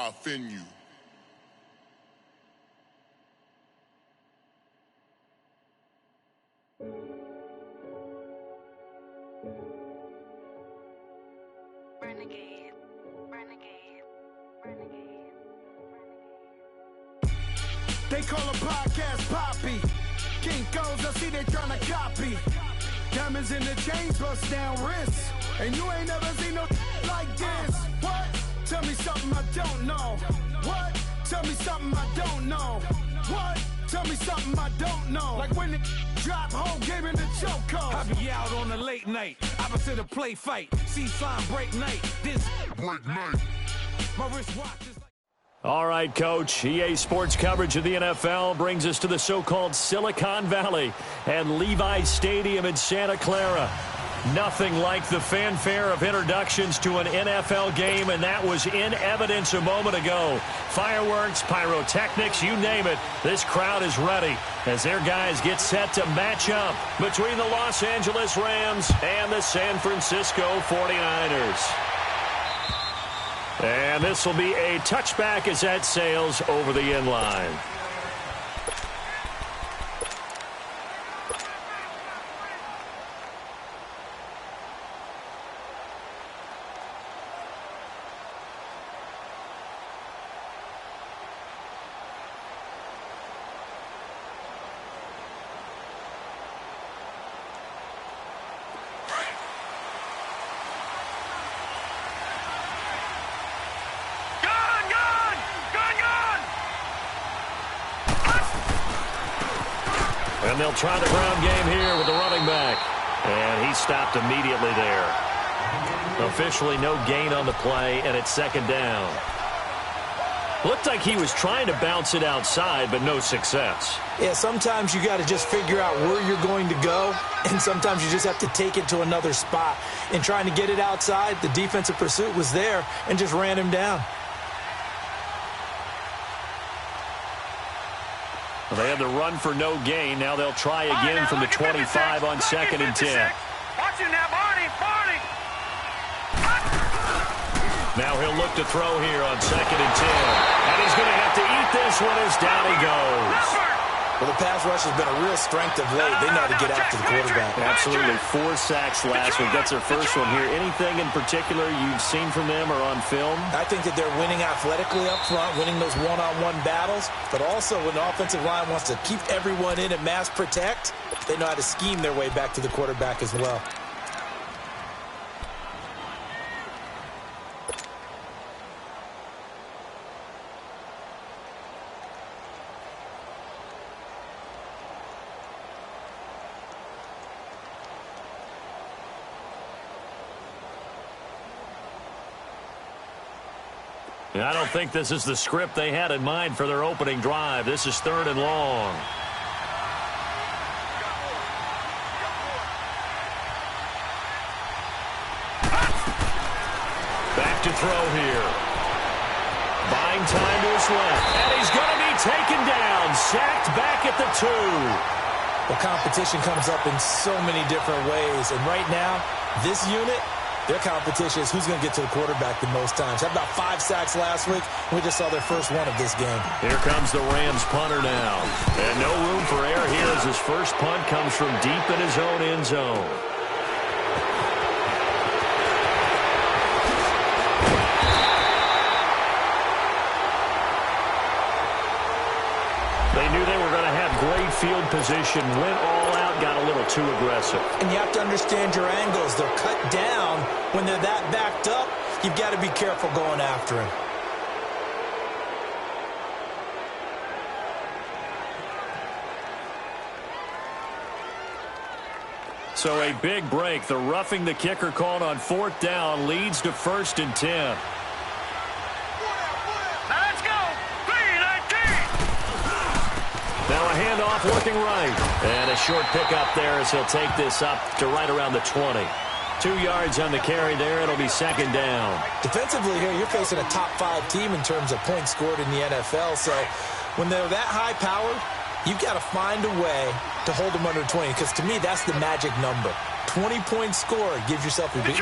I offend you. Renegade, renegade, renegade, renegade. They call a podcast Poppy. Kinkos, I see they tryna copy. Diamonds in the chains, bust down wrists. And you ain't never seen no like this. What? Tell me something I don't know. What? Tell me something I don't know. What? Tell me something I don't know. Like when the drop whole game in the chokehold. I be out on a late night, opposite a play fight. See sign break night. This break night. My wristwatch is like. All right, Coach. EA Sports coverage of the NFL brings us to the so-called Silicon Valley and Levi's Stadium in Santa Clara. Nothing like the fanfare of introductions to an NFL game, and that was in evidence a moment ago. Fireworks, pyrotechnics, you name it. This crowd is ready as their guys get set to match up between the Los Angeles Rams and the San Francisco 49ers. And this will be a touchback as that sails over the end line. And they'll try the ground game here with the running back. And he stopped immediately there. Officially no gain on the play, and it's second down. Looked like he was trying to bounce it outside, but no success. Yeah, sometimes you got to just figure out where you're going to go, and sometimes you just have to take it to another spot. In trying to get it outside, the defensive pursuit was there and just ran him down. Well, they had the run for no gain. Now they'll try again from the 25 on 2nd and 10. Watch him now, Barney. Now he'll look to throw here on 2nd and 10. And he's going to have to eat this one as down he goes. Well, the pass rush has been a real strength of late. They know how to get after the quarterback. Absolutely. 4 sacks last week. That's their first one here. Anything in particular you've seen from them or on film? I think that they're winning athletically up front, winning those one-on-one battles, but also when the offensive line wants to keep everyone in and mass protect, they know how to scheme their way back to the quarterback as well. I don't think this is the script they had in mind for their opening drive. This is 3rd and long. Back to throw here. Buying time to his left. And he's going to be taken down. Sacked back at the 2. The competition comes up in so many different ways. And right now, this unit, their competition is who's going to get to the quarterback the most times. Had about 5 sacks last week. We just saw their first one of this game. Here comes the Rams punter now. And no room for error here as his first punt comes from deep in his own end zone. They knew they were going to have great field position, went all out, got a little too aggressive. And you have to understand your angles. They're cut down. When they're that backed up, you've got to be careful going after him. So a big break. The roughing the kicker called on 4th down leads to 1st and 10. Now a handoff looking right. And a short pickup there as he'll take this up to right around the 20. 2 yards on the carry there. It'll be 2nd down. Defensively here, you're facing a top 5 team in terms of points scored in the NFL. So when they're that high-powered, you've got to find a way to hold them under 20. Because to me, that's the magic number. 20-point score, you give yourself your best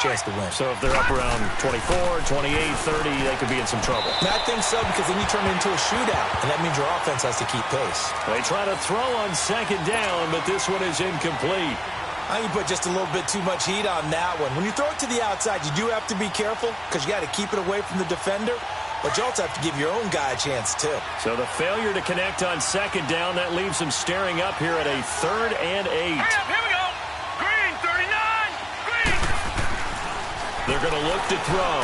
chance to win. So if they're up around 24, 28, 30, they could be in some trouble. And I think so, because then you turn it into a shootout, and that means your offense has to keep pace. They try to throw on second down, but this one is incomplete. I think you put just a little bit too much heat on that one. When you throw it to the outside, you do have to be careful because you got to keep it away from the defender, but you also have to give your own guy a chance too. So the failure to connect on second down, that leaves them staring up here at a 3rd and 8. Hurry up, here we go. Green, 39. Green. They're going to look to throw.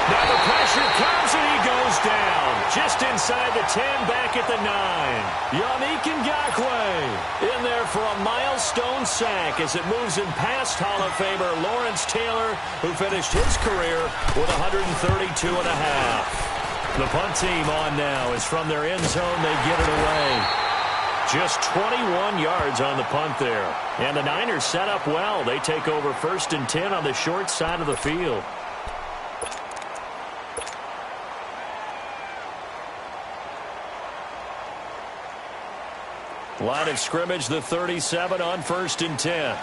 Now the pressure comes and he goes down. Just inside the 10, back at the 9. Yannick Ngakoue in there for a milestone sack as it moves him past Hall of Famer Lawrence Taylor, who finished his career with 132.5. The punt team on now is from their end zone. They get it away. Just 21 yards on the punt there. And the Niners set up well. They take over 1st and 10 on the short side of the field. Line of scrimmage, the 37 on 1st and 10.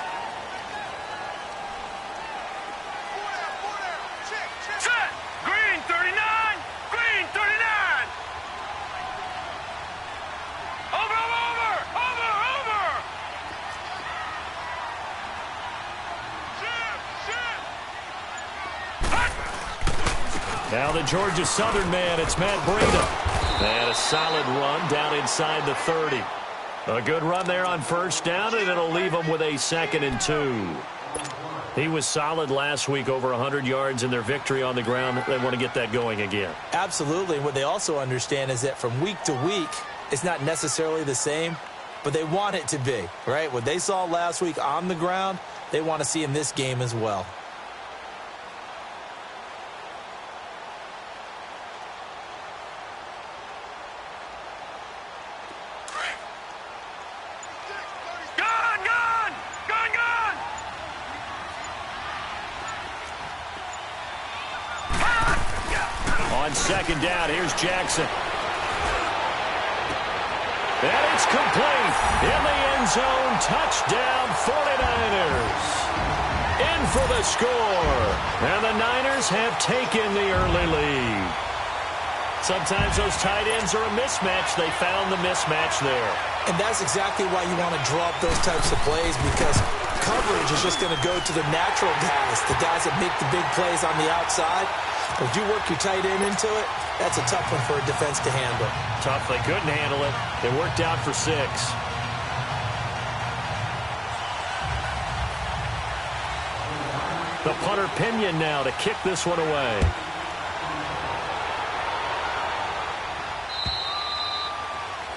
Set. Green, 39. Green, 39. Over. Now the Georgia Southern man, it's Matt Breida. And a solid run down inside the 30. A good run there on 1st down, and it'll leave them with a 2nd and 2. He was solid last week, over 100 yards in their victory on the ground. They want to get that going again. Absolutely. What they also understand is that from week to week, it's not necessarily the same, but they want it to be, right? What they saw last week on the ground, they want to see in this game as well. On 2nd down, here's Jackson. And it's complete. In the end zone, touchdown 49ers. In for the score. And the Niners have taken the early lead. Sometimes those tight ends are a mismatch. They found the mismatch there. And that's exactly why you want to draw up those types of plays, because coverage is just going to go to the natural guys, the guys that make the big plays on the outside. If you work your tight end into it, that's a tough one for a defense to handle. Tough. They couldn't handle it. It worked out for 6. The punter Pinion now to kick this one away.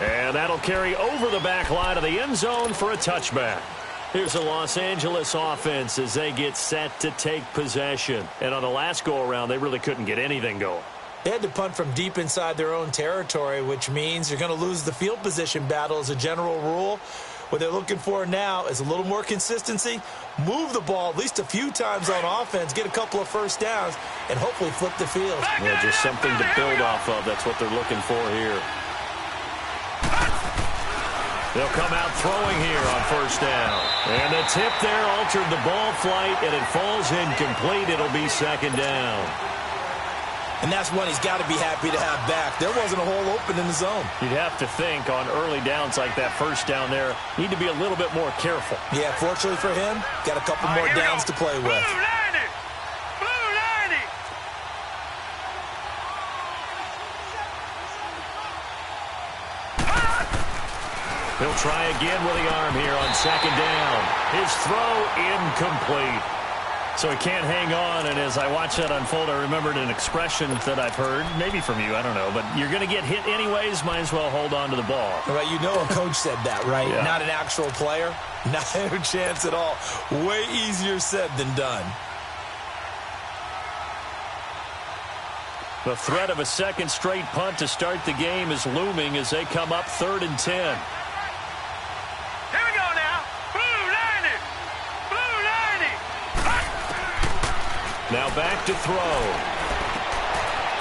And that'll carry over the back line of the end zone for a touchback. Here's the Los Angeles offense as they get set to take possession. And on the last go-around, they really couldn't get anything going. They had to punt from deep inside their own territory, which means you're going to lose the field position battle as a general rule. What they're looking for now is a little more consistency, move the ball at least a few times on offense, get a couple of 1st downs, and hopefully flip the field. Yeah, just something to build off of. That's what they're looking for here. They'll come out throwing here on 1st down. And the tip there altered the ball flight, and it falls incomplete. It'll be 2nd down. And that's one he's got to be happy to have back. There wasn't a hole open in the zone. You'd have to think on early downs like that 1st down there, need to be a little bit more careful. Yeah, fortunately for him, got a couple more downs to play with. Blue 90. Blue 90. He'll try again with the arm here on 2nd down. His throw incomplete. So he can't hang on, and as I watch that unfold, I remembered an expression that I've heard, maybe from you, I don't know, but you're going to get hit anyways, might as well hold on to the ball. Right, you know a coach said that, right? Yeah. Not an actual player. Not a chance at all. Way easier said than done. The threat of a 2nd straight punt to start the game is looming as they come up 3rd and 10. Here we go now. Blue 90. Blue 90. Now back to throw.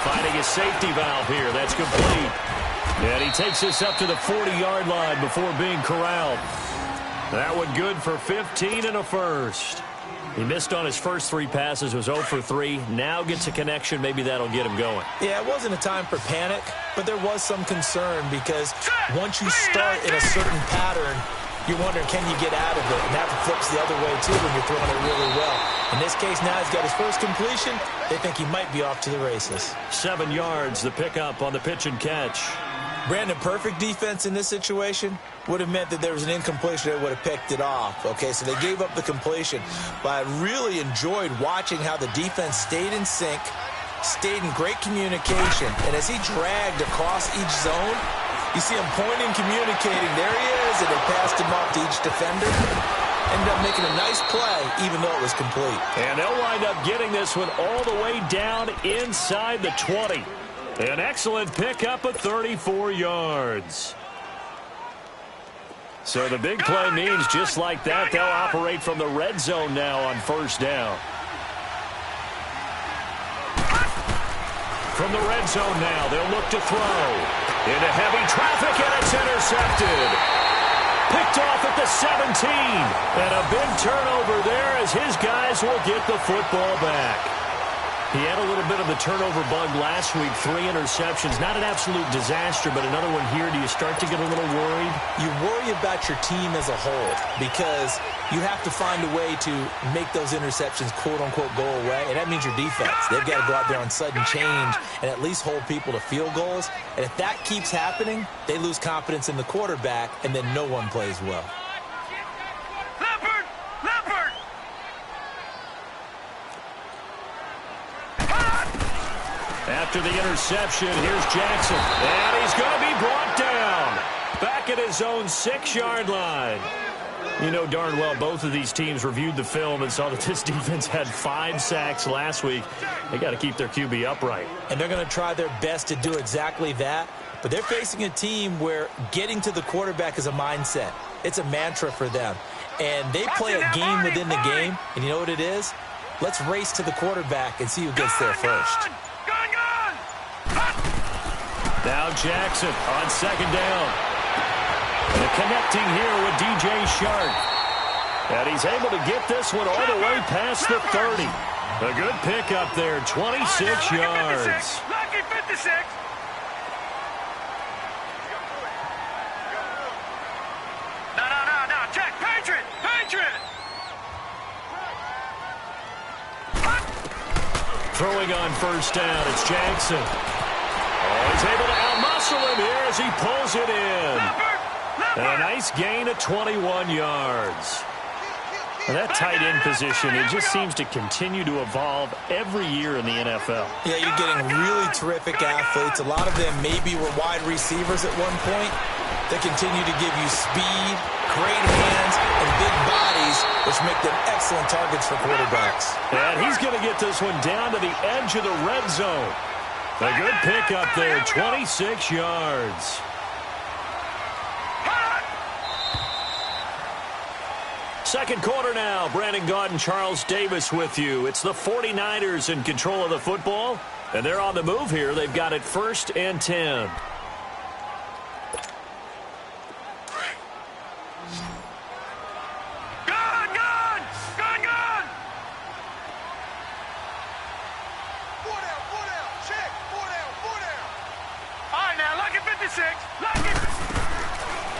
Finding a safety valve here. That's complete. And he takes this up to the 40-yard line before being corralled. That one good for 15 and a first. He missed on his first 3 passes, was 0 for 3. Now gets a connection. Maybe that'll get him going. Yeah, it wasn't a time for panic, but there was some concern because once you start in a certain pattern, you're wondering, can you get out of it? And that flips the other way, too, when you're throwing it really well. In this case, now he's got his first completion. They think he might be off to the races. 7 yards, the pickup on the pitch and catch. Brandon, perfect defense in this situation would have meant that there was an incompletion that would have picked it off. Okay, so they gave up the completion. But I really enjoyed watching how the defense stayed in sync, stayed in great communication. And as he dragged across each zone, you see him pointing, communicating. There he is, and they passed him off to each defender. Ended up making a nice play, even though it was complete. And they'll wind up getting this one all the way down inside the 20. An excellent pickup of 34 yards. So the big play means just like that, they'll operate from the red zone now on first down. From the red zone now, they'll look to throw. Into heavy traffic, and it's intercepted. Picked off at the 17. And a big turnover there as his guys will get the football back. He had a little bit of the turnover bug last week, 3 interceptions. Not an absolute disaster, but another one here. Do you start to get a little worried? You worry about your team as a whole because you have to find a way to make those interceptions, quote-unquote, go away, and that means your defense. They've got to go out there on sudden change and at least hold people to field goals. And if that keeps happening, they lose confidence in the quarterback, and then no one plays well. After the interception, here's Jackson. And he's going to be brought down. Back at his own 6-yard line. You know darn well both of these teams reviewed the film and saw that this defense had 5 sacks last week. They got to keep their QB upright. And they're going to try their best to do exactly that. But they're facing a team where getting to the quarterback is a mindset. It's a mantra for them. And they play a game within the game. And you know what it is? Let's race to the quarterback and see who gets there first. Now Jackson on second down. And connecting here with DJ Shark. And he's able to get this one all the way past the 30. A good pickup there, 26 yards. Lucky 56. No. Check. Patriot. Throwing on first down, it's Jackson. Oh, he's able to outmuscle him here as he pulls it in. And a nice gain of 21 yards. And that tight end position, it just seems to continue to evolve every year in the NFL. Yeah, you're getting really terrific athletes. A lot of them maybe were wide receivers at one point. They continue to give you speed, great hands, and big bodies, which make them excellent targets for quarterbacks. And he's going to get this one down to the edge of the red zone. A good pickup there, 26 yards. Second quarter now. Brandon Gaudin, Charles Davis with you. It's the 49ers in control of the football, and they're on the move here. They've got it 1st and 10.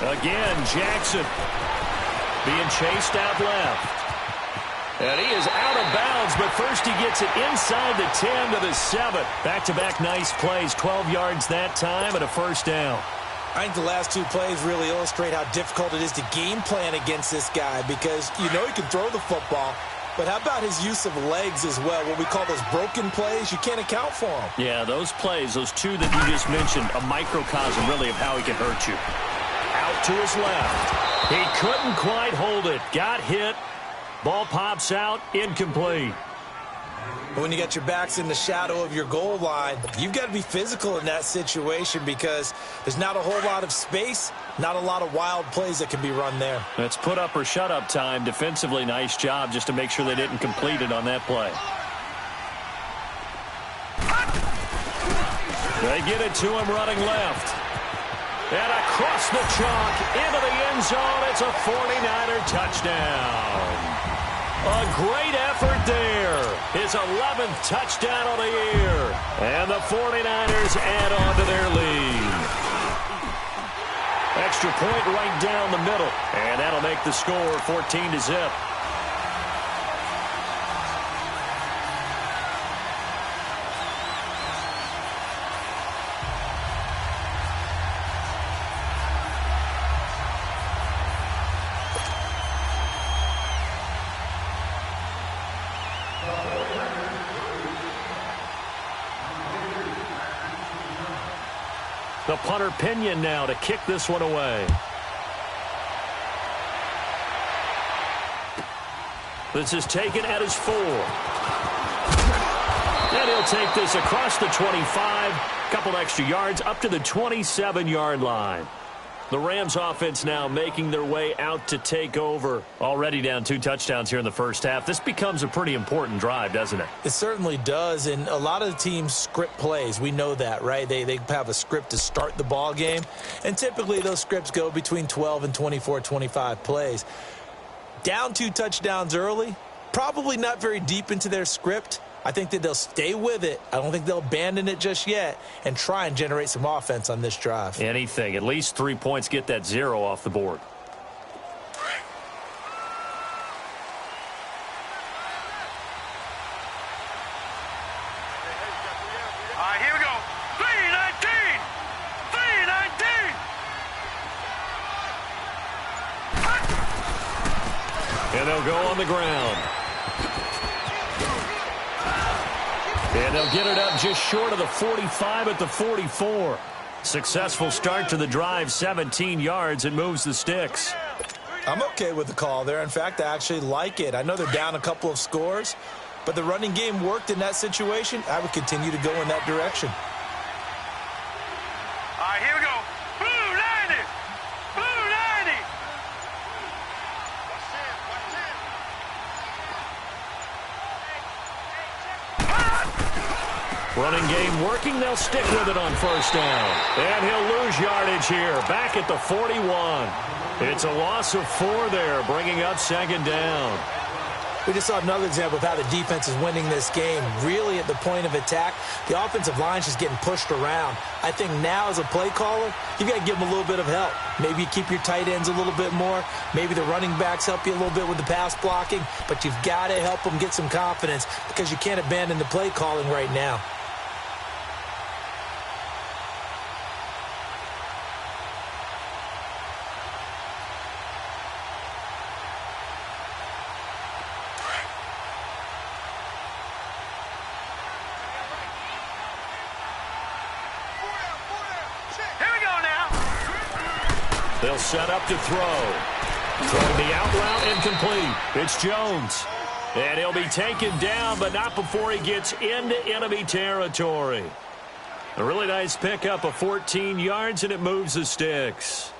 Again, Jackson being chased out left. And he is out of bounds, but first he gets it inside the 10 to the 7. Back-to-back nice plays, 12 yards that time and a first down. I think the last 2 plays really illustrate how difficult it is to game plan against this guy because you know he can throw the football, but how about his use of legs as well? What we call those broken plays, you can't account for them. Yeah, those plays, those 2 that you just mentioned, a microcosm really of how he can hurt you. Out to his left. He couldn't quite hold it. Got hit. Ball pops out. Incomplete. When you got your backs in the shadow of your goal line, you've got to be physical in that situation because there's not a whole lot of space, not a lot of wild plays that can be run there. It's put up or shut up time. Defensively, nice job just to make sure they didn't complete it on that play. They get it to him running left. And across the chalk into the end zone, it's a 49er touchdown. A great effort there. His 11th touchdown of the year. And the 49ers add on to their lead. Extra point right down the middle. And that'll make the score 14-0. The punter Pinion now to kick this one away. This is taken at his 4. And he'll take this across the 25. Couple extra yards up to the 27-yard line. The Rams offense now making their way out to take over. Already down 2 touchdowns here in the first half. This becomes a pretty important drive, doesn't it? It certainly does, and a lot of the teams script plays. We know that, right? They have a script to start the ball game, and typically those scripts go between 12 and 24, 25 plays. Down 2 touchdowns early, probably not very deep into their script. I think that they'll stay with it. I don't think they'll abandon it just yet and try and generate some offense on this drive. Anything. At least 3 points, get that 0 off the board. All right, here we go. 319! 319! And they'll go on the ground. And they'll get it up just short of the 45 at the 44. Successful start to the drive, 17 yards, and moves the sticks. I'm okay with the call there. In fact, I actually like it. I know they're down a couple of scores, but the running game worked in that situation. I would continue to go in that direction. All right, here we go. Blue 90! Blue 90! Running game working. They'll stick with it on first down. And he'll lose yardage here. Back at the 41. It's a loss of 4 there, bringing up second down. We just saw another example of how the defense is winning this game. Really at the point of attack, the offensive line's just getting pushed around. I think now as a play caller, you've got to give them a little bit of help. Maybe you keep your tight ends a little bit more. Maybe the running backs help you a little bit with the pass blocking. But you've got to help them get some confidence because you can't abandon the play calling right now. They'll set up to throw. Throwing the out route incomplete. It's Jones. And he'll be taken down, but not before he gets into enemy territory. A really nice pickup of 14 yards, and it moves the sticks.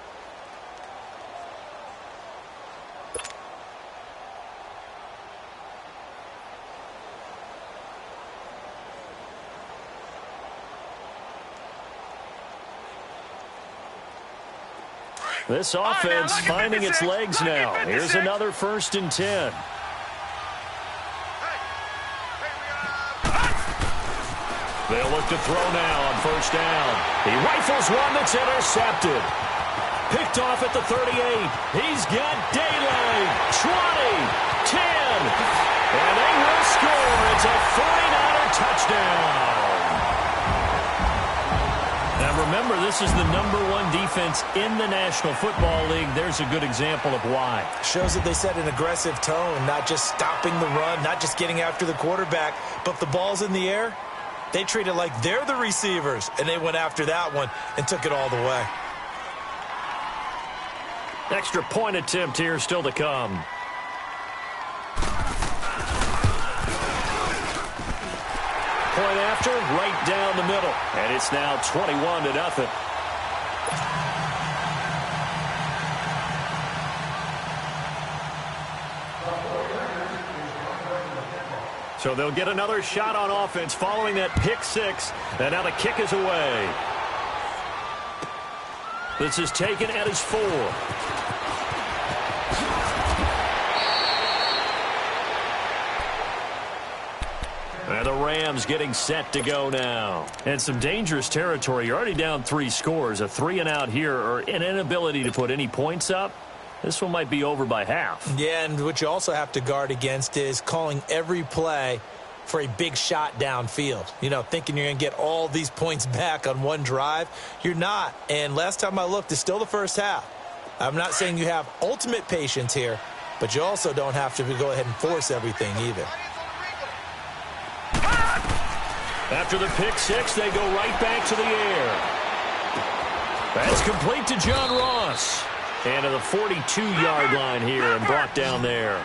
This offense finding its legs now. Here's another 1st and 10. They'll look to throw now on first down. He rifles one that's intercepted. Picked off at the 38. He's got daylight. 20, 10, and they will score. It's a 49er touchdown. Now remember, this is the #1 defense in the National Football League. There's a good example of why. Shows that they set an aggressive tone, not just stopping the run, not just getting after the quarterback, but if the ball's in the air, they treat it like they're the receivers, and they went after that one and took it all the way. Extra point attempt here still to come. Point after, right down the middle. And it's now 21-0. So they'll get another shot on offense following that pick 6. And now the kick is away. This is taken at his 4. And the Rams getting set to go now. And some dangerous territory. You're already down 3 scores. A 3-and-out here, or an inability to put any points up. This one might be over by half. Yeah, and what you also have to guard against is calling every play for a big shot downfield. You know, thinking you're going to get all these points back on one drive. You're not. And last time I looked, it's still the first half. I'm not saying you have ultimate patience here, but you also don't have to go ahead and force everything either. After the pick 6, they go right back to the air. That's complete to John Ross. And to the 42-yard line here and brought down there.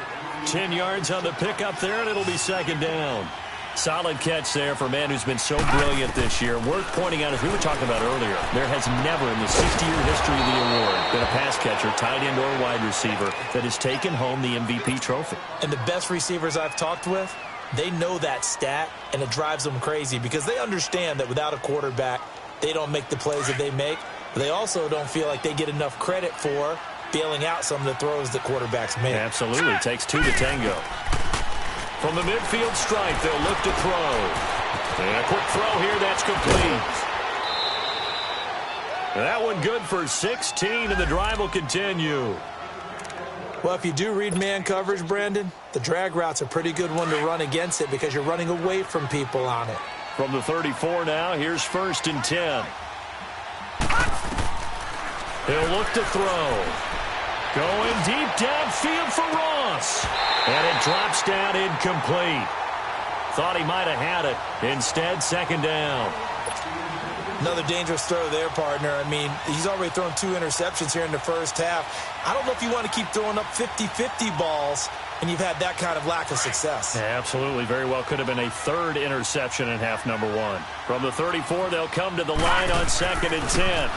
10 yards on the pickup there, and it'll be second down. Solid catch there for a man who's been so brilliant this year. Worth pointing out, as we were talking about earlier, there has never in the 60-year history of the award been a pass catcher, tight end, or wide receiver that has taken home the MVP trophy. And the best receivers I've talked with, they know that stat, and it drives them crazy because they understand that without a quarterback, they don't make the plays that they make. But they also don't feel like they get enough credit for bailing out some of the throws that quarterbacks make. Absolutely. It takes 2 to tango. From the midfield stripe, they'll look to throw. And a quick throw here, that's complete. That one good for 16, and the drive will continue. Well, if you do read man coverage, Brandon, the drag route's a pretty good one to run against it because you're running away from people on it. From the 34 now, here's 1st and 10. He'll look to throw. Going deep downfield for Ross. And it drops down incomplete. Thought he might have had it. Instead, second down. Another dangerous throw there, partner. I mean, he's already thrown 2 interceptions here in the first half. I don't know if you want to keep throwing up 50-50 balls, and you've had that kind of lack of success. Yeah, absolutely. Very well could have been a 3rd interception in half number 1. From the 34, they'll come to the line on 2nd and 10.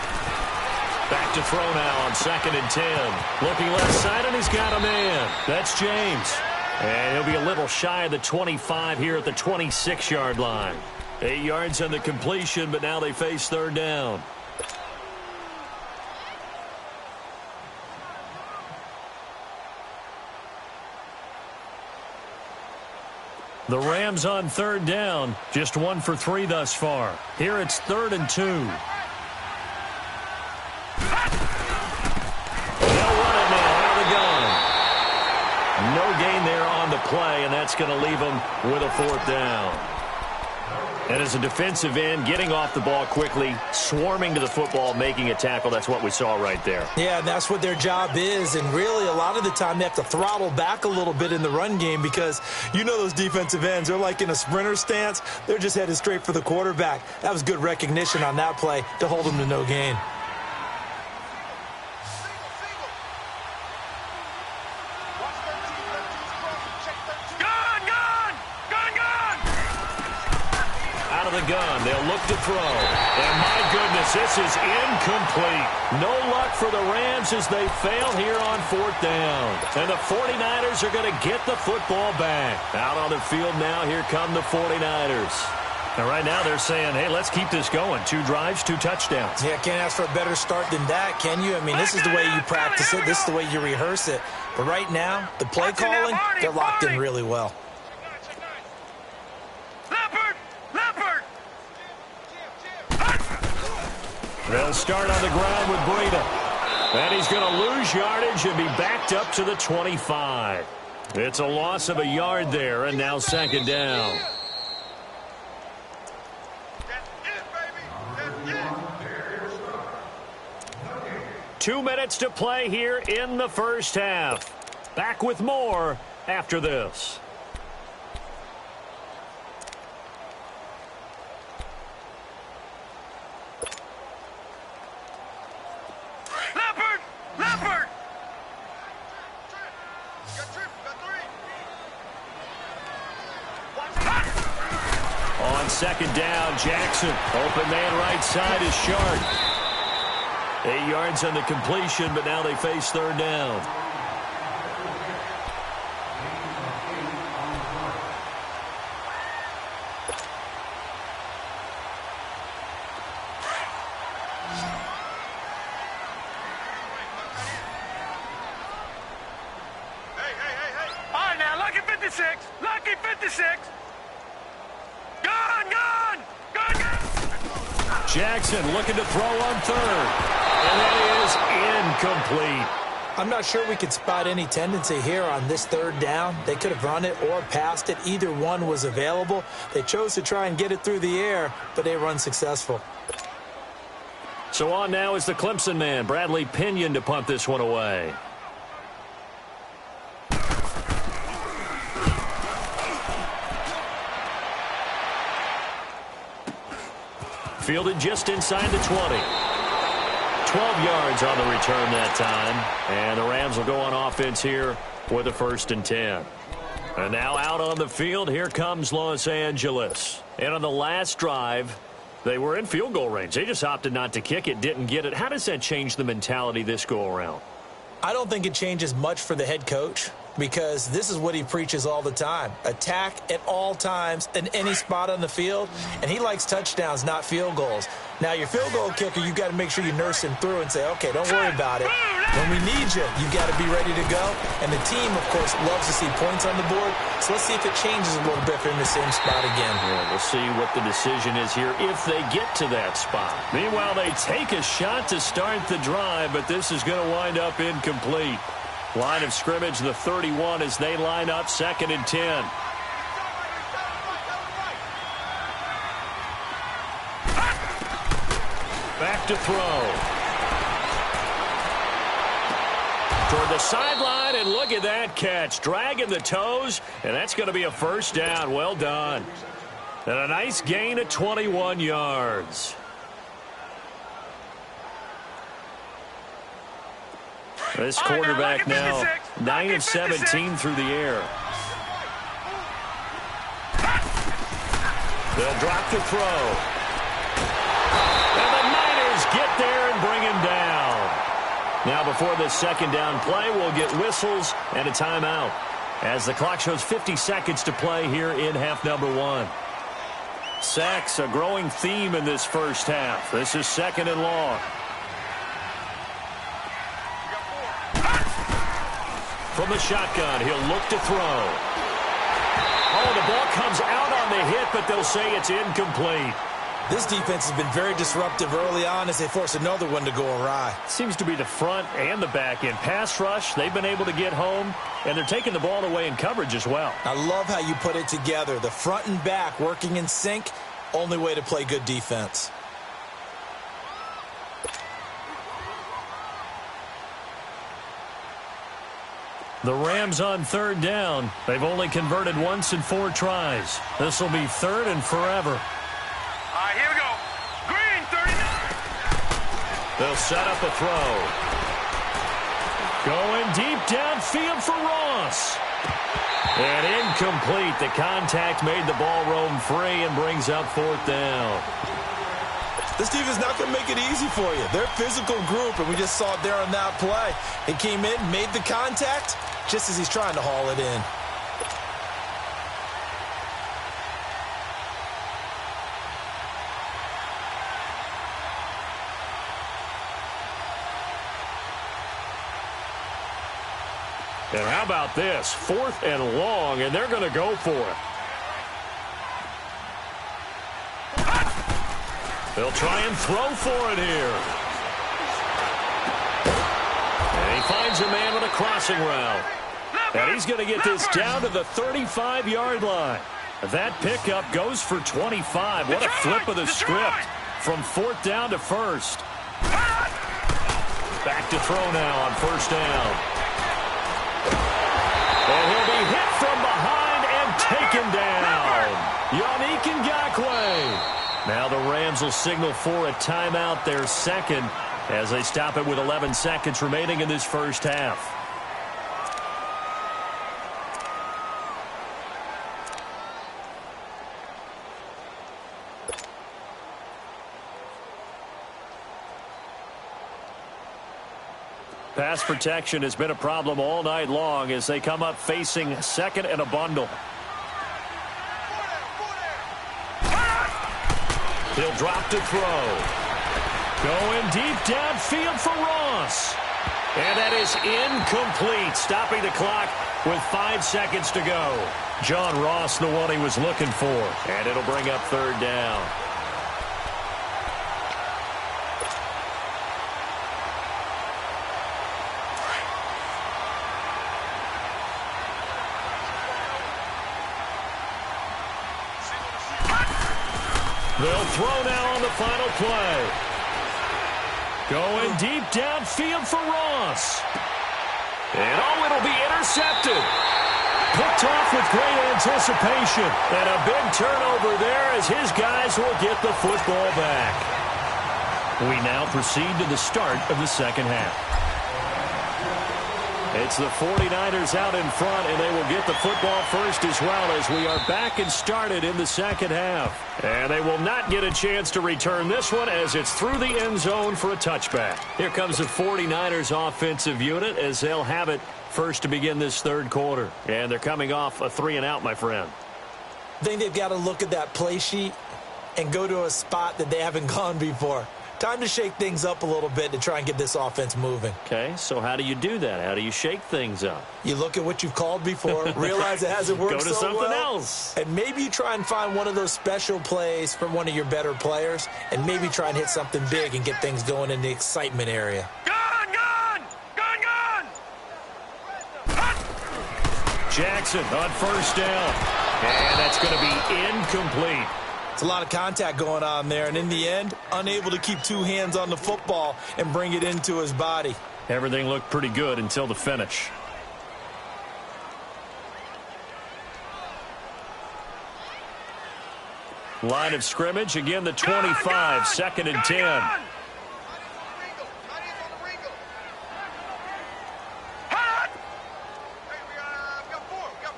Back to throw now on 2nd and 10. Looking left side, and he's got a man. That's James. And he'll be a little shy of the 25 here at the 26-yard line. 8 yards on the completion, but now they face 3rd down. The Rams on 3rd down. Just 1 for 3 thus far. Here it's 3rd and 2. They'll run it now out of the gun. No gain there on the play, and that's going to leave them with a 4th down. And as a defensive end, getting off the ball quickly, swarming to the football, making a tackle, that's what we saw right there. Yeah, and that's what their job is. And really, a lot of the time, they have to throttle back a little bit in the run game because you know those defensive ends, they're like in a sprinter stance. They're just headed straight for the quarterback. That was good recognition on that play to hold them to no gain. Gun. They'll look to throw. And my goodness, this is incomplete. No luck for the Rams as they fail here on 4th down. And the 49ers are going to get the football back. Out on the field now, here come the 49ers. And right now they're saying, hey, let's keep this going. 2 drives, 2 touchdowns. Yeah, can't ask for a better start than that, can you? I mean, this is the way you practice it. This is the way you rehearse it. But right now, the play calling, they're locked in really well. They'll start on the ground with Breida. And he's going to lose yardage and be backed up to the 25. It's a loss of a yard there, and now 2nd down. Two minutes to play here in the first half. Back with more after this. On 2nd down, Jackson. Open man right side is Sharp. 8 yards on the completion, but now they face 3rd down. 56. Gone, gone, gone, gone. Jackson looking to throw on third. And that is incomplete. I'm not sure we could spot any tendency here on this third down. They could have run it or passed it. Either one was available. They chose to try and get it through the air, but they were unsuccessful. So on now is the Clemson man, Bradley Pinion, to punt this one away. Fielded just inside the 20. 12 yards on the return that time. And the Rams will go on offense here with a 1st and 10. And now out on the field, here comes Los Angeles. And on the last drive, they were in field goal range. They just opted not to kick it, didn't get it. How does that change the mentality this go around? I don't think it changes much for the head coach, because this is what he preaches all the time. Attack at all times in any spot on the field, and he likes touchdowns, not field goals. Now, your field goal kicker, you've got to make sure you nurse him through and say, okay, don't worry about it. When we need you, you've got to be ready to go. And the team, of course, loves to see points on the board. So let's see if it changes a little bit for him in the same spot again. Yeah, we'll see what the decision is here if they get to that spot. Meanwhile, they take a shot to start the drive, but this is going to wind up incomplete. Line of scrimmage, the 31, as they line up 2nd and 10. Back to throw. Toward the sideline, and look at that catch. Dragging the toes, and that's going to be a 1st down. Well done. And a nice gain of 21 yards. This quarterback now 9 of 17 through the air. They'll drop the throw. And the Niners get there and bring him down. Now before this 2nd down play, we'll get whistles and a timeout, as the clock shows 50 seconds to play here in half number 1. Sacks, a growing theme in this first half. This is 2nd and long. From the shotgun, he'll look to throw. Oh, the ball comes out on the hit, but they'll say it's incomplete. This defense has been very disruptive early on as they force another one to go awry. Seems to be the front and the back end. Pass rush, they've been able to get home, and they're taking the ball away in coverage as well. I love how you put it together. The front and back working in sync, only way to play good defense. The Rams on 3rd down. They've only converted once in 4 tries. This will be 3rd and forever. All right, here we go. Green, 39. They'll set up a throw. Going deep downfield for Ross. And incomplete. The contact made the ball roam free and brings up 4th down. This defense is not going to make it easy for you. They're a physical group, and we just saw it there on that play. He came in, made the contact, just as he's trying to haul it in. And how about this? 4th and long, and they're going to go for it. They'll try and throw for it here. And he finds a man with a crossing route. And he's going to get this down to the 35-yard line. That pickup goes for 25. What a flip of the script from 4th down to 1st. Back to throw now on 1st down. And he'll be hit from behind and taken down. Yannick Ngakoue. Now the Rams will signal for a timeout, their 2nd, as they stop it with 11 seconds remaining in this first half. Pass protection has been a problem all night long as they come up facing 2nd and a bundle. He'll drop to throw. Going deep downfield for Ross. And that is incomplete, stopping the clock with 5 seconds to go. John Ross, the one he was looking for. And it'll bring up third down. They'll throw now on the final play. Going deep downfield for Ross. And it'll be intercepted. Picked off with great anticipation. And a big turnover there as his guys will get the football back. We now proceed to the start of the second half. It's the 49ers out in front, and they will get the football first as well as we are back and started in the second half. And they will not get a chance to return this one as it's through the end zone for a touchback. Here comes the 49ers offensive unit as they'll have it first to begin this third quarter. And they're coming off a 3-and-out, my friend. I think they've got to look at that play sheet and go to a spot that they haven't gone before. Time to shake things up a little bit to try and get this offense moving. Okay, so how do you do that? How do you shake things up? You look at what you've called before, realize it hasn't worked so well. Go to something else. And maybe you try and find one of those special plays from one of your better players, and maybe try and hit something big and get things going in the excitement area. Gun, gun! Gun, gun! Jackson on first down. And that's going to be incomplete. It's a lot of contact going on there, and in the end, unable to keep two hands on the football and bring it into his body. Everything looked pretty good until the finish. Line of scrimmage, again the 25, second and 10.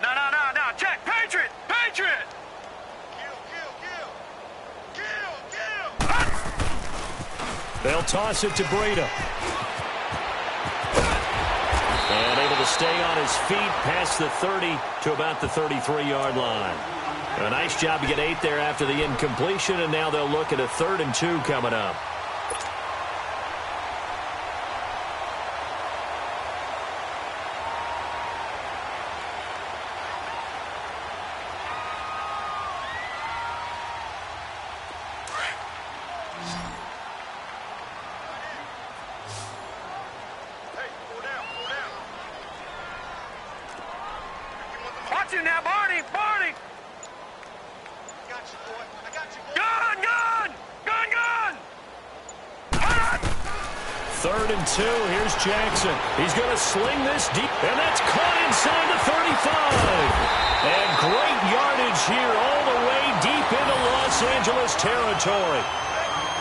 No, check, Patriot! Patriot! They'll toss it to Breida. And able to stay on his feet past the 30 to about the 33-yard line. A nice job to get 8 there after the incompletion, and now they'll look at a 3rd and 2 coming up. Watch him now, Barney! Barney! Gun, gun! Gun, gun! 3rd and 2. Here's Jackson. He's going to sling this deep, and that's caught inside the 35. And great yardage here all the way deep into Los Angeles territory.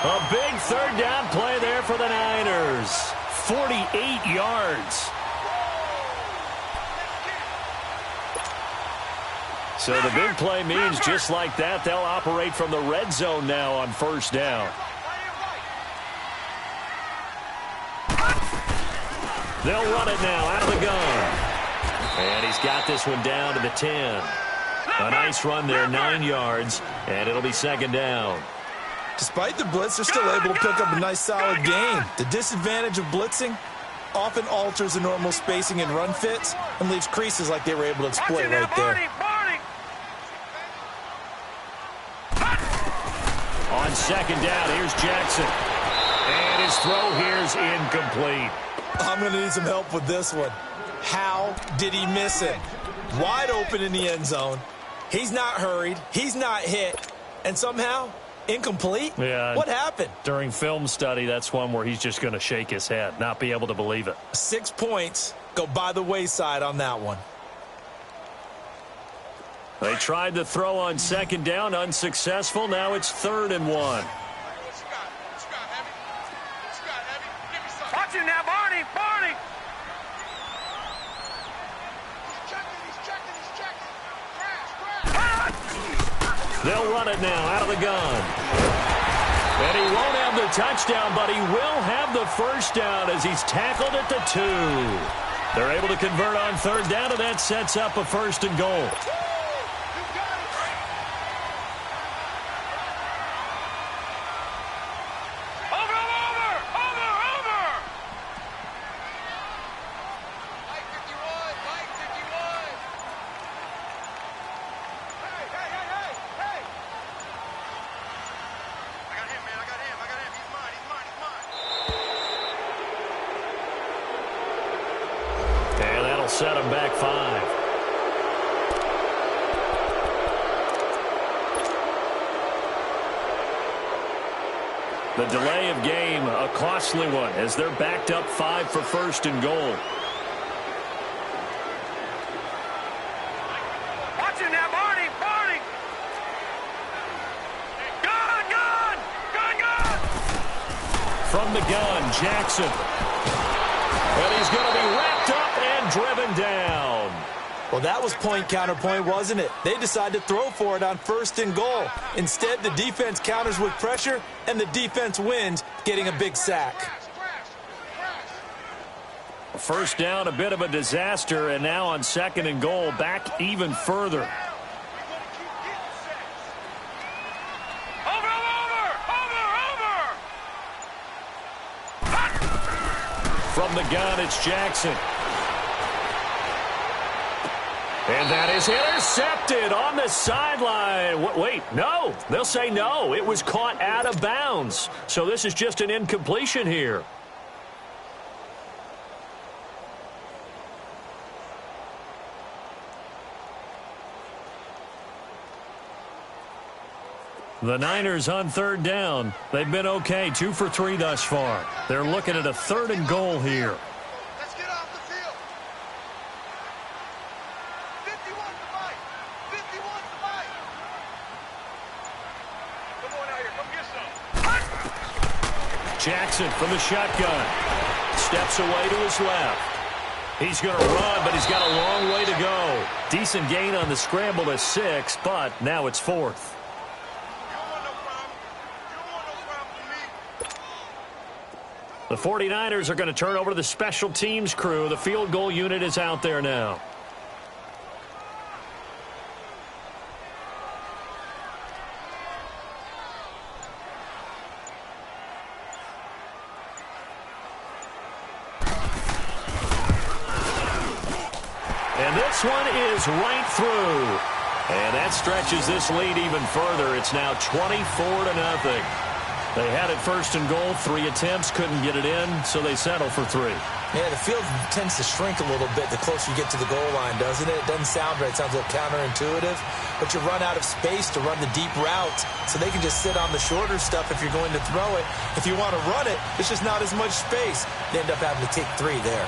A big 3rd down play there for the Niners. 48 yards. So the big play means just like that, they'll operate from the red zone now on first down. They'll run it now out of the gun. And he's got this one down to the 10. A nice run there, 9 yards, and it'll be second down. Despite the blitz, they're still able to pick up a nice solid gain. The disadvantage of blitzing often alters the normal spacing and run fits and leaves creases like they were able to exploit right there. On second down, here's Jackson. And his throw here's incomplete. I'm going to need some help with this one. How did he miss it? Wide open in the end zone. He's not hurried. He's not hit. And somehow, incomplete? Yeah. What happened? During film study, that's one where he's just going to shake his head, not be able to believe it. 6 points go by the wayside on that one. They tried the throw on second down, unsuccessful. Now it's 3rd and 1. Watch him now, Barney! Barney! They'll run it now out of the gun. And he won't have the touchdown, but he will have the first down as he's tackled at the 2. They're able to convert on 3rd down, and that sets up a 1st and goal. set them back 5. The delay of game, a costly one, as they're backed up 5 for first and goal. Watch it now, Barney! Barney! Gun! From the gun, Jackson. And he's going to be wrapped up and driven down. Well, that was point-counterpoint, wasn't it? They decided to throw for it on first and goal. Instead, the defense counters with pressure, and the defense wins, getting a big sack. First down, a bit of a disaster, and now on second and goal, back even further. From the gun, it's Jackson. And that is intercepted on the sideline. Wait, no. They'll say no. It was caught out of bounds. So this is just an incompletion here. The Niners on third down. They've been okay, 2 for 3 thus far. They're looking at a third and goal here. Let's get off the field. 51's the fight. 51's the fight. Come on out here. Come get some. Jackson from the shotgun. Steps away to his left. He's going to run, but he's got a long way to go. Decent gain on the scramble to 6, but now it's 4th. The 49ers are going to turn over to the special teams crew. The field goal unit is out there now. And this one is right through. And that stretches this lead even further. It's now 24-0. They had it first and goal, 3 attempts, couldn't get it in, so they settle for 3. Yeah, the field tends to shrink a little bit the closer you get to the goal line, doesn't it? It doesn't sound right. It sounds a little counterintuitive. But you run out of space to run the deep routes, so they can just sit on the shorter stuff if you're going to throw it. If you want to run it, it's just not as much space. They end up having to take 3 there.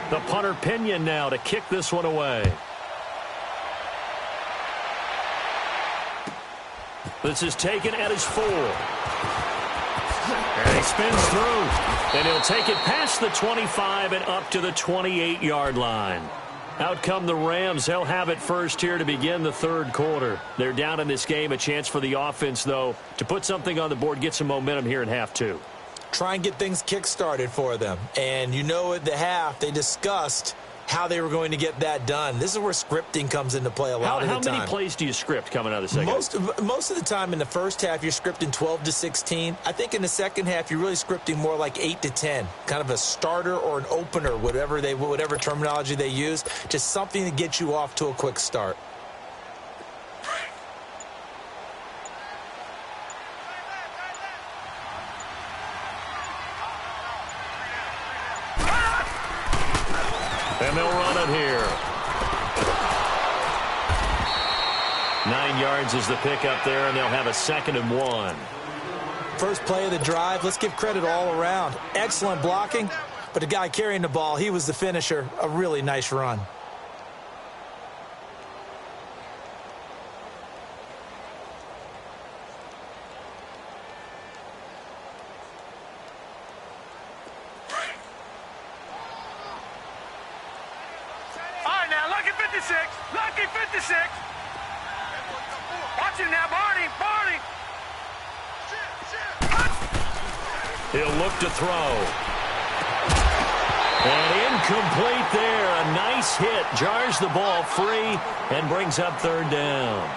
The punter Pinion now to kick this one away. This is taken at his 4. And he spins through. And he'll take it past the 25 and up to the 28-yard line. Out come the Rams. They'll have it first here to begin the third quarter. They're down in this game. A chance for the offense, though, to put something on the board, get some momentum here in half 2. Try and get things kick-started for them. And you know at the half, they discussed how they were going to get that done. This is where scripting comes into play a lot of the time. How many plays do you script coming out of the second? Most of the time in the first half, you're scripting 12 to 16. I think in the second half, you're really scripting more like 8 to 10. Kind of a starter or an opener, whatever terminology they use. Just something to get you off to a quick start. And they'll run it here. 9 yards is the pickup there, and they'll have a 2nd and 1. First play of the drive, let's give credit all around. Excellent blocking, but the guy carrying the ball, he was the finisher. A really nice run. Lucky 56. Watch it now, Barney. He'll look to throw. And incomplete there. A nice hit. Jars the ball free and brings up third down.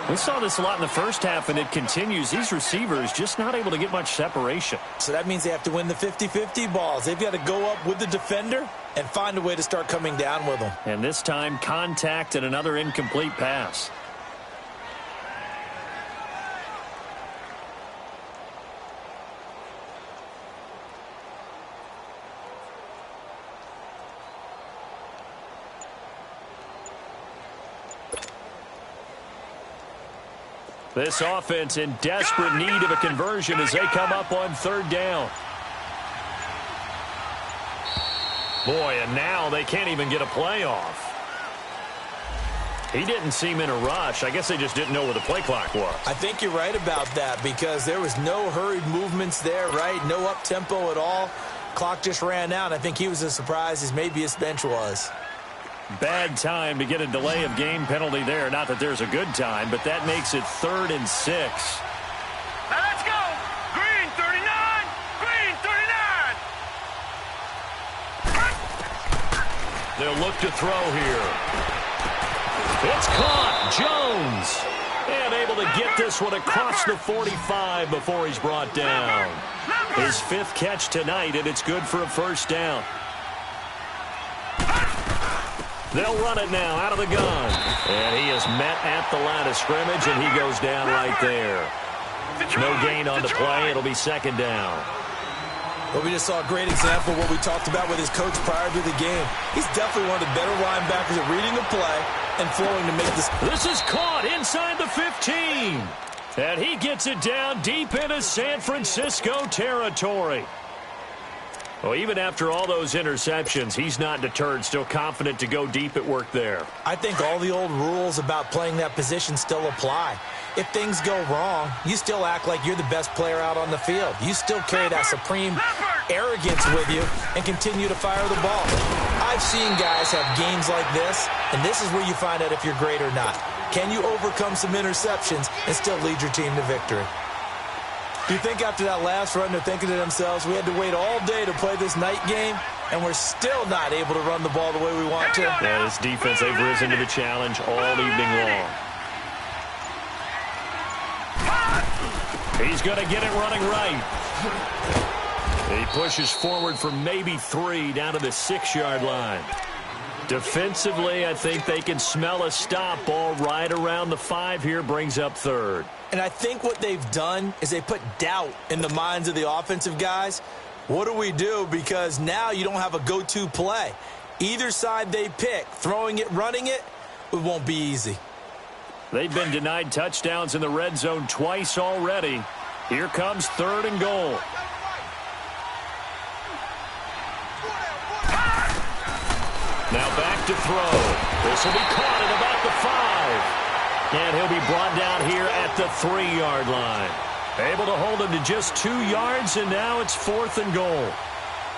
We saw this a lot in the first half, and it continues. These receivers just not able to get much separation. So that means they have to win the 50-50 balls. They've got to go up with the defender and find a way to start coming down with them. And this time, contact and another incomplete pass. This offense in desperate need of a conversion as they come up on third down. Boy, and now they can't even get a play off. He didn't seem in a rush. I guess they just didn't know where the play clock was. I think you're right about that because there was no hurried movements there, right? No up-tempo at all. Clock just ran out. I think he was as surprised as maybe his bench was. Bad time to get a delay of game penalty there. Not that there's a good time, but that makes it 3rd and 6. Now let's go. Green 39. Green 39. They'll look to throw here. It's caught. Jones. And able to get this one across the 45 before he's brought down. His 5th catch tonight, and it's good for a first down. They'll run it now out of the gun. And he is met at the line of scrimmage, and he goes down right there. No gain on the play. It'll be 2nd down. Well, we just saw a great example of what we talked about with his coach prior to the game. He's definitely one of the better linebackers at reading the play and flowing to make this. This is caught inside the 15. And he gets it down deep into San Francisco territory. Well, even after all those interceptions, he's not deterred, still confident to go deep at work there. I think all the old rules about playing that position still apply. If things go wrong, you still act like you're the best player out on the field. You still carry that supreme arrogance with you and continue to fire the ball. I've seen guys have games like this, and this is where you find out if you're great or not. Can you overcome some interceptions and still lead your team to victory? Do you think after that last run they're thinking to themselves, we had to wait all day to play this night game, and we're still not able to run the ball the way we want to? Yeah, this defense, they've risen to the challenge all evening long. He's going to get it running right. He pushes forward for maybe 3 down to the 6-yard line. Defensively, I think they can smell a stop. Ball right around the 5 here, brings up 3rd. And I think what they've done is they put doubt in the minds of the offensive guys. What do we do? Because now you don't have a go-to play. Either side they pick, throwing it, running it, it won't be easy. They've been denied touchdowns in the red zone twice already. Here comes 3rd and goal. Now back to throw. This will be caught at about the 5. And he'll be brought down here at the 3-yard line. Able to hold him to just 2 yards, and now it's 4th and goal.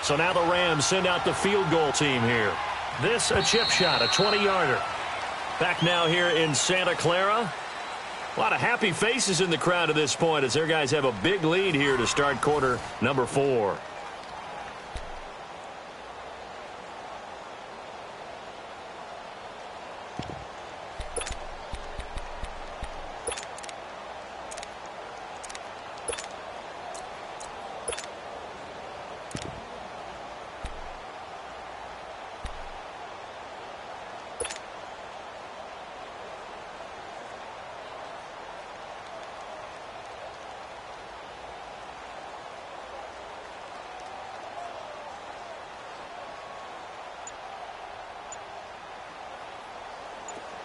So now the Rams send out the field goal team here. This a chip shot, a 20-yarder. Back now here in Santa Clara. A lot of happy faces in the crowd at this point as their guys have a big lead here to start quarter number 4.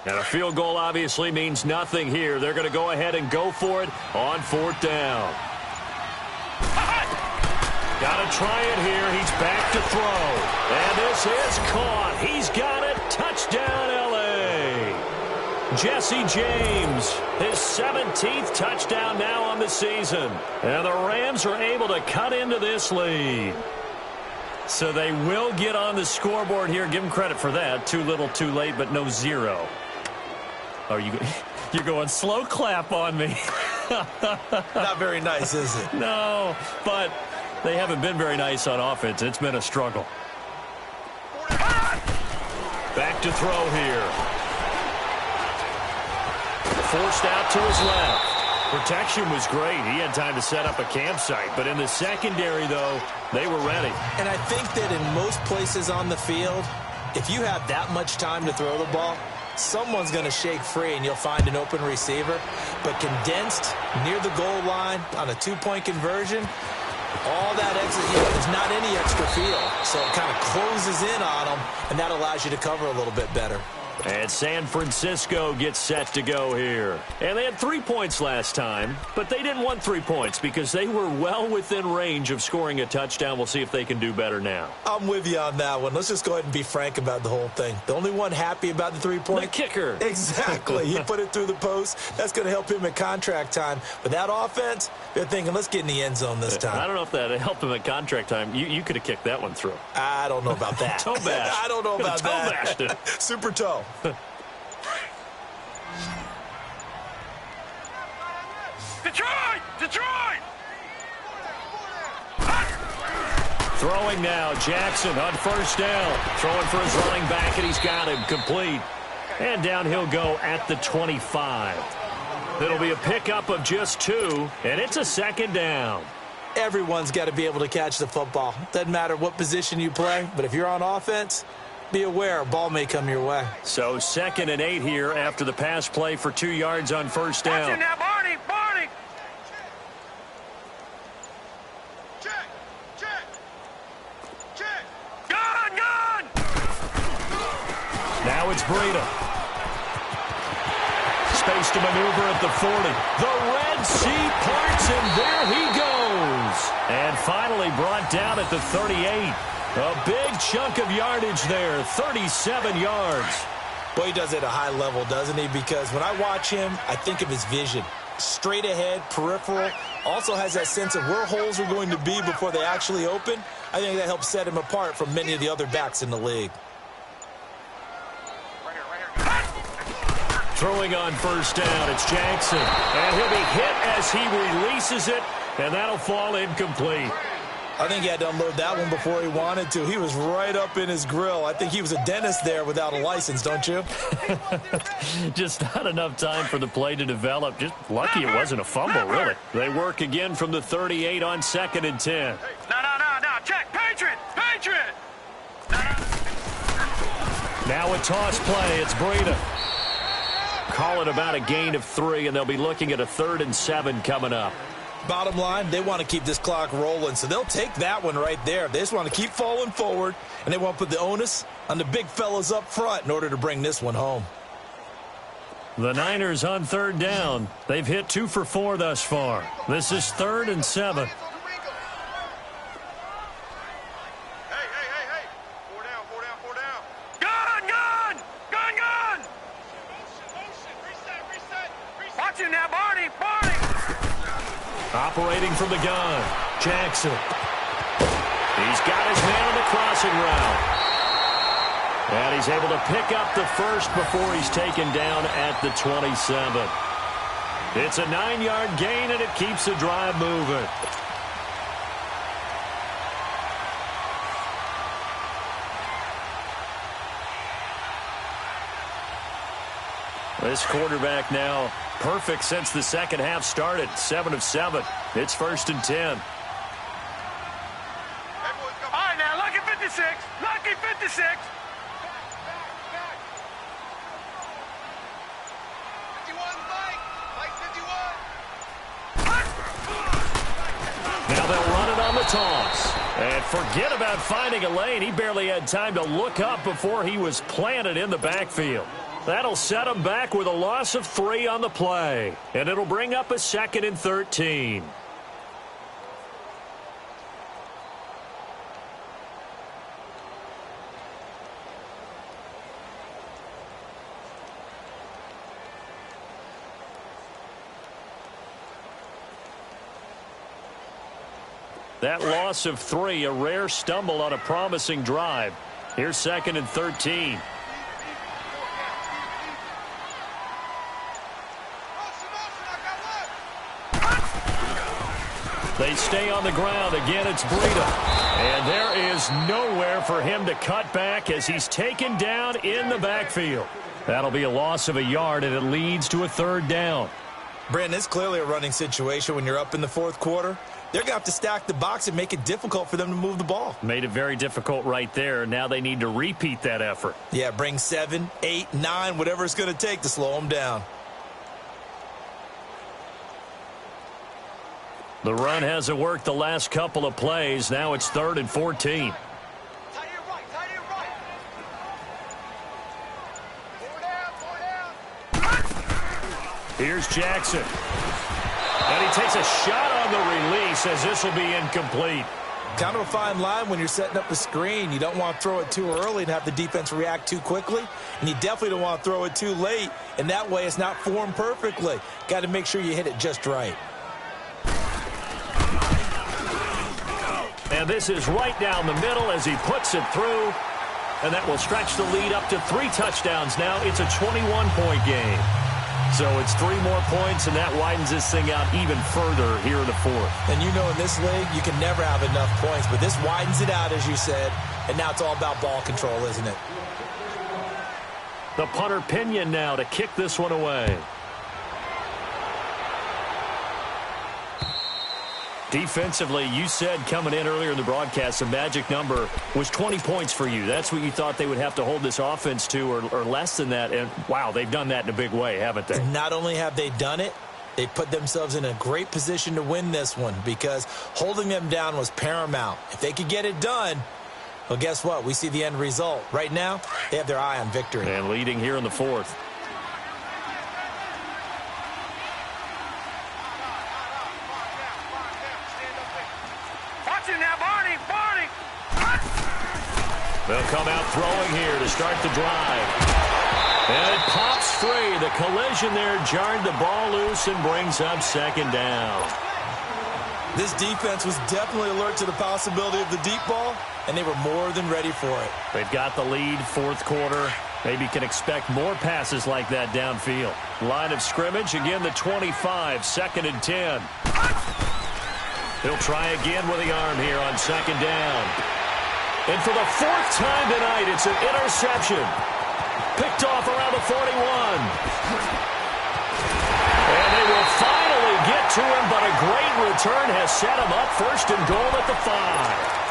And a field goal obviously means nothing here. They're going to go ahead and go for it on 4th down. Got to try it here. He's back to throw. And this is caught. He's got it. Touchdown, L.A. Jesse James, his 17th touchdown now on the season. And the Rams are able to cut into this lead. So they will get on the scoreboard here. Give them credit for that. Too little, too late, but no 0. Oh, you're going slow clap on me. Not very nice, is it? No, but they haven't been very nice on offense. It's been a struggle. Back to throw here. forced out to his left. Protection was great. He had time to set up a campsite. But in the secondary, though, they were ready. And I think that in most places on the field, if you have that much time to throw the ball, someone's going to shake free and you'll find an open receiver. But condensed near the goal line on a two-point conversion, all that extra, there's not any extra field. So it kind of closes in on them, and that allows you to cover a little bit better. And San Francisco gets set to go here. And they had 3 points last time, but they didn't want 3 points because they were well within range of scoring a touchdown. We'll see if they can do better now. I'm with you on that one. Let's just go ahead and be frank about the whole thing. The only one happy about the 3-point? The kicker. Exactly. He put it through the post. That's going to help him at contract time. But that offense, they're thinking, let's get in the end zone this time. I don't know if that helped him at contract time. You could have kicked that one through. I don't know about that. Toe bash. I don't know about toe that. Bashed it. Super toe. Detroit! Detroit! Throwing now, Jackson on first down. Throwing for his running back, and he's got him complete. And down he'll go at the 25. It'll be a pickup of just 2, and it's a second down. Everyone's got to be able to catch the football. Doesn't matter what position you play, but if you're on offense, be aware a ball may come your way. So 2nd and 8 here after the pass play for 2 yards on first down. Watch him now, Barney! Barney! Check! Check! Check! Gun! Gun! Now it's Breida. Space to maneuver at the 40. The Red Sea parts, and there he goes. And finally brought down at the 38. A big chunk of yardage there, 37 yards. Well, he does it at a high level, doesn't he? Because when I watch him, I think of his vision. Straight ahead, peripheral. Also has that sense of where holes are going to be before they actually open. I think that helps set him apart from many of the other backs in the league. Throwing on first down, it's Jackson. And he'll be hit as he releases it, and that'll fall incomplete. I think he had to unload that one before he wanted to. He was right up in his grill. I think he was a dentist there without a license, don't you? Just not enough time for the play to develop. Just lucky it wasn't a fumble, really. They work again from the 38 on 2nd and 10. No. Check! Patriot! Patriot! Now a toss play. It's Breida. Call it about a gain of 3, and they'll be looking at a 3rd and 7 coming up. Bottom line, they want to keep this clock rolling, so they'll take that one right there. They just want to keep falling forward, and they want to put the onus on the big fellas up front in order to bring this one home. The Niners on 3rd down. They've hit 2 for 4 thus far. This is 3rd and 7. Hey. 4 down. Gun! Gun! Gun! Gun! Reset! Watch him now, Barney! Barney! Operating from the gun, Jackson. He's got his man on the crossing route. And he's able to pick up the first before he's taken down at the 27. It's a 9-yard gain, and it keeps the drive moving. This quarterback now perfect since the second half started. 7 of 7. It's 1st and 10. All right, now, lucky 56. Lucky 56. 51, Mike 51. Now they'll run it on the toss. And forget about finding a lane. He barely had time to look up before he was planted in the backfield. That'll set him back with a loss of 3 on the play. And it'll bring up a 2nd and 13. That loss of 3, a rare stumble on a promising drive. Here's 2nd and 13. They stay on the ground. Again, it's Breida. And there is nowhere for him to cut back as he's taken down in the backfield. That'll be a loss of a yard, and it leads to a third down. Brandon, it's clearly a running situation when you're up in the fourth quarter. They're going to have to stack the box and make it difficult for them to move the ball. Made it very difficult right there. Now they need to repeat that effort. Yeah, bring 7, 8, 9, whatever it's going to take to slow them down. The run hasn't worked the last couple of plays. Now it's 3rd and 14. Here's Jackson. And he takes a shot on the release as this will be incomplete. Kind of a fine line when you're setting up the screen. You don't want to throw it too early and have the defense react too quickly. And you definitely don't want to throw it too late. And that way it's not formed perfectly. Got to make sure you hit it just right. And this is right down the middle as he puts it through. And that will stretch the lead up to 3 touchdowns now. It's a 21-point game. So it's 3 more points, and that widens this thing out even further here in the fourth. And you know in this league, you can never have enough points, but this widens it out, as you said, and now it's all about ball control, isn't it? The punter Pinion now to kick this one away. Defensively, you said coming in earlier in the broadcast, the magic number was 20 points for you. That's what you thought they would have to hold this offense to or less than that. And, wow, they've done that in a big way, haven't they? Not only have they done it, they put themselves in a great position to win this one because holding them down was paramount. If they could get it done, well, guess what? We see the end result. Right now, they have their eye on victory. And leading here in the fourth. They'll come out throwing here to start the drive. And it pops free. The collision there jarred the ball loose and brings up 2nd down. This defense was definitely alert to the possibility of the deep ball, and they were more than ready for it. They've got the lead, fourth quarter. Maybe can expect more passes like that downfield. Line of scrimmage, again the 25, 2nd and 10. He'll try again with the arm here on 2nd down. And for the 4th time tonight, it's an interception. Picked off around the 41. And they will finally get to him, but a great return has set him up 1st and goal at the 5.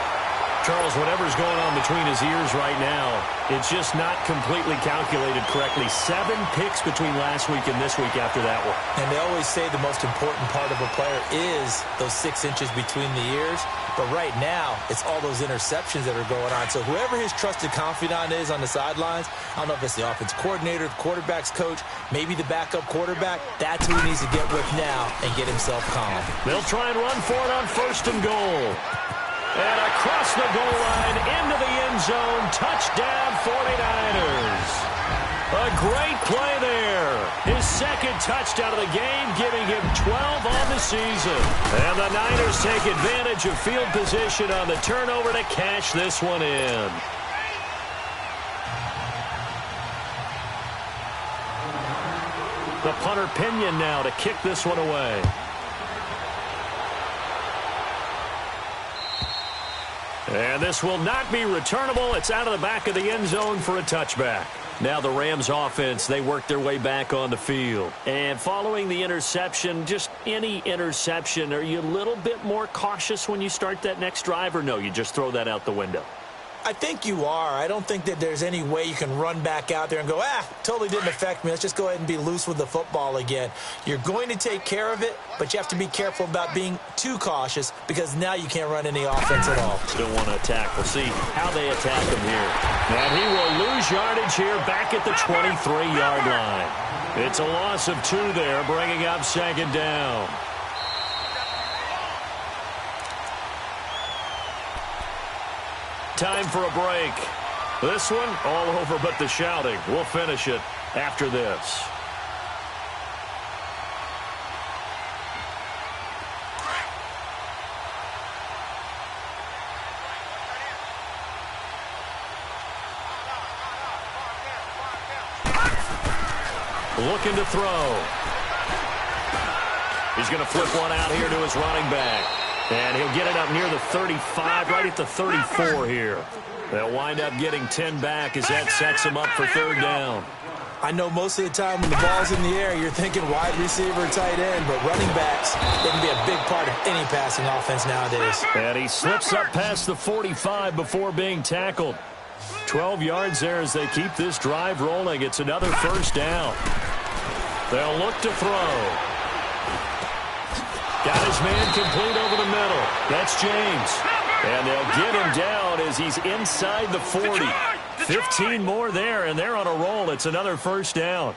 Charles, whatever's going on between his ears right now, it's just not completely calculated correctly. 7 picks between last week and this week after that one. And they always say the most important part of a player is those 6 inches between the ears. But right now, it's all those interceptions that are going on. So whoever his trusted confidant is on the sidelines, I don't know if it's the offense coordinator, the quarterback's coach, maybe the backup quarterback, that's who he needs to get with now and get himself calm. They'll try and run for it on 1st and goal. And across the goal line, into the end zone, touchdown 49ers. A great play there. His 2nd touchdown of the game, giving him 12 on the season. And the Niners take advantage of field position on the turnover to cash this one in. The punter Pinion now to kick this one away. And this will not be returnable. It's out of the back of the end zone for a touchback. Now the Rams offense, they work their way back on the field. And following the interception, just any interception, are you a little bit more cautious when you start that next drive, or no, you just throw that out the window? I think you are. I don't think that there's any way you can run back out there and go, totally didn't affect me. Let's just go ahead and be loose with the football again. You're going to take care of it, but you have to be careful about being too cautious because now you can't run any offense at all. Still want to attack. We'll see how they attack him here. And he will lose yardage here back at the 23-yard line. It's a loss of 2 there, bringing up 2nd down. Time for a break. This one all over but the shouting. We'll finish it after this. Looking to throw. He's going to flip one out here to his running back. And he'll get it up near the 35, right at the 34 here. They'll wind up getting 10 back as that sets him up for 3rd down. I know most of the time when the ball's in the air, you're thinking wide receiver, tight end, but running backs, they can be a big part of any passing offense nowadays. And he slips up past the 45 before being tackled. 12 yards there as they keep this drive rolling. It's another first down. They'll look to throw. Got his man complete over the middle. That's James. And they'll get him down as he's inside the 40. 15 more there, and they're on a roll. It's another first down.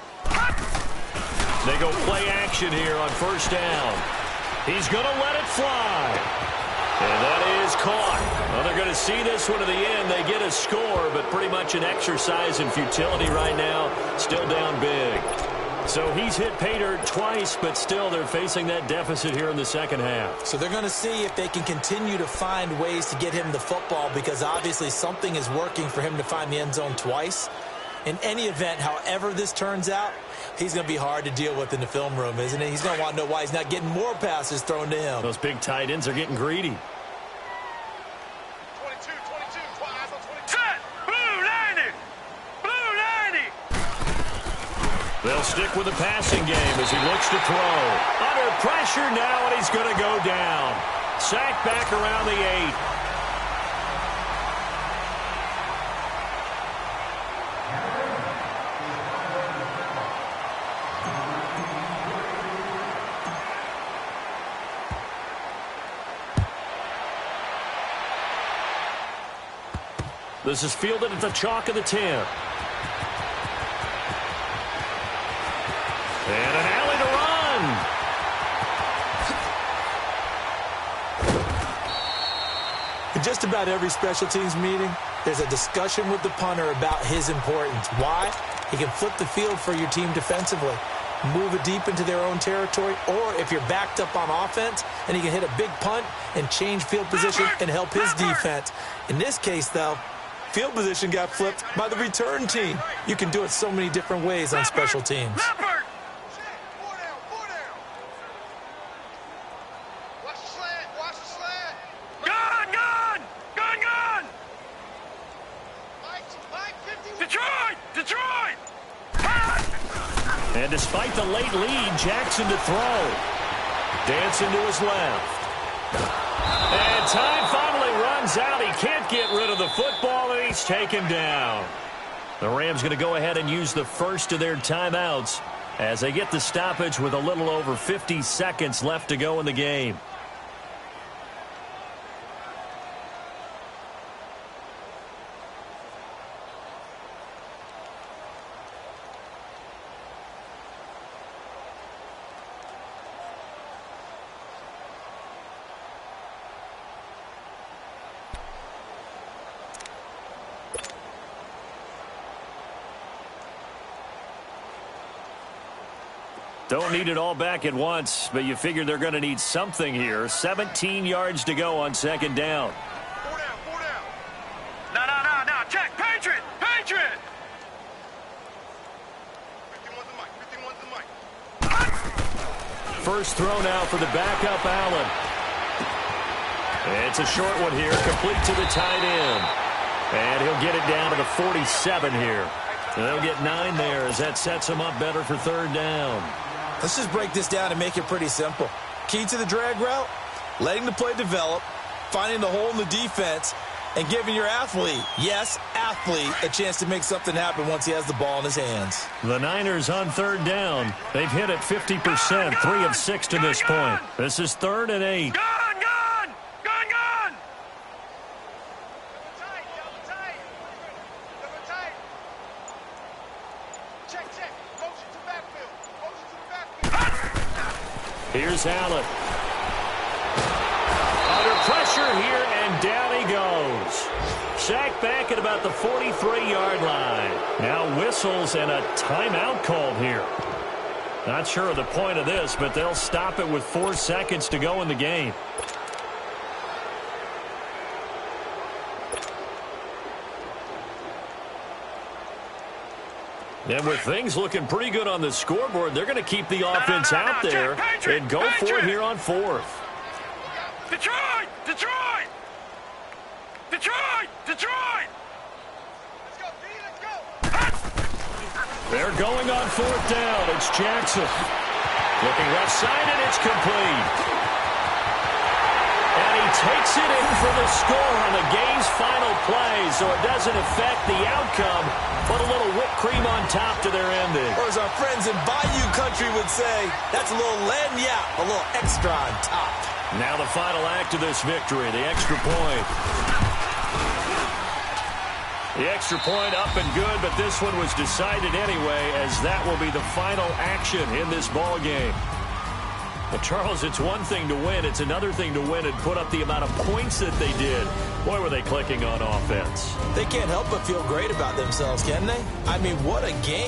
They go play action here on first down. He's going to let it fly. And that is caught. Well, they're going to see this one to the end. They get a score, but pretty much an exercise in futility right now. Still down big. So he's hit pay dirt twice, but still they're facing that deficit here in the second half. So they're going to see if they can continue to find ways to get him the football, because obviously something is working for him to find the end zone twice. In any event, however this turns out, he's going to be hard to deal with in the film room, isn't he? He's going to want to know why he's not getting more passes thrown to him. Those big tight ends are getting greedy. 22, eyes on 22. Set! Blue 90! Blue 90! They'll stick with the passing game as he looks to throw. Under pressure now, and he's going to go down. Sacked back around the 8. This is fielded at the chalk of the 10. And an alley to run. In just about every special teams meeting, there's a discussion with the punter about his importance. Why? He can flip the field for your team defensively, move it deep into their own territory, or if you're backed up on offense, and he can hit a big punt and change field position and help his defense. In this case, though, field position got flipped by the return team. You can do it so many different ways on special teams. And despite the late lead, Jackson to throw. Dancing to his left. And time finally runs out. He can't get rid of the football, and he's taken down. The Rams going to go ahead and use the first of their timeouts as they get the stoppage with a little over 50 seconds left to go in the game. Don't need it all back at once, but you figure they're going to need something here. 17 yards to go on second down. 4 down. No. Check. Patriot. 51's the mic. First throw now for the backup, Allen. It's a short one here, complete to the tight end. And he'll get it down to the 47 here. They'll get 9 there as that sets him up better for third down. Let's just break this down and make it pretty simple. Key to the drag route, letting the play develop, finding the hole in the defense, and giving your athlete, yes, athlete, a chance to make something happen once he has the ball in his hands. The Niners on third down. They've hit it 50%, 3 of 6 to this point. This is 3rd and 8. Gun! Here's Allen. Under pressure here, and down he goes. Sacked back at about the 43-yard line. Now whistles and a timeout called here. Not sure of the point of this, but they'll stop it with 4 seconds to go in the game. And with things looking pretty good on the scoreboard, they're going to keep the offense out there and go for it here on 4th. Detroit! Let's go, D, let's go! They're going on fourth down. It's Jackson. Looking left side, and it's complete. And he takes it in for the score on the game's final play, so it doesn't affect the outcome, but a little whipped cream on top to their ending. Or as our friends in Bayou Country would say, that's a little lagniappe, a little extra on top. Now the final act of this victory, the extra point. The extra point up and good, but this one was decided anyway, as that will be the final action in this ball game. Well, Charles, it's one thing to win. It's another thing to win and put up the amount of points that they did. Boy, were they clicking on offense. They can't help but feel great about themselves, can they? I mean, what a game.